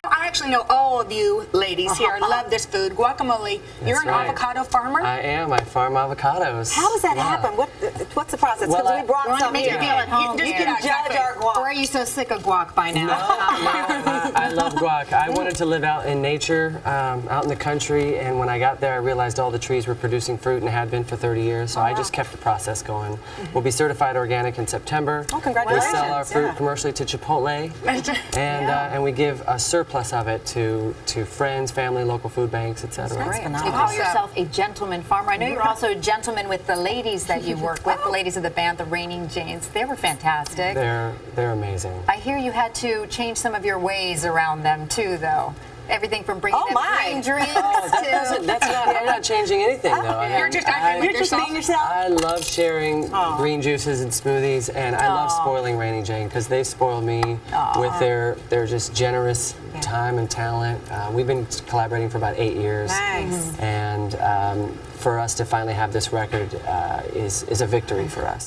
I actually know all of you ladies here. Love this food, guacamole. You're an right. avocado farmer? I am. I farm avocados. How does that Yeah. happen? What's the process? Well, Because we brought want to some make you here. feel at home You here. can judge our guac. Or are you so sick of guac by now? I love guac. I wanted to live out in nature, out in the country, and when I got there, I realized all the trees were producing fruit and had been for 30 years, so I just kept the process going. We'll be certified organic in September. Oh, congratulations. We sell our fruit Yeah. commercially to Chipotle, and we give a surplus of it to friends, family, local food banks, etc. That's You phenomenal. call yourself a gentleman farmer. I know you're also a gentleman with the ladies that you work with, the ladies of the band, the Raining Janes. They were fantastic. They're amazing. I hear you had to change some of your ways around them too, though. Everything from bringing them green drinks I'm not changing anything though. I You're mean, just acting like You're just yourself. being yourself. I love sharing green juices and smoothies, and I love spoiling Raining Jane because they spoil me with their just generous time and talent. We've been collaborating for about 8 years, Nice. and for us to finally have this record is a victory for us.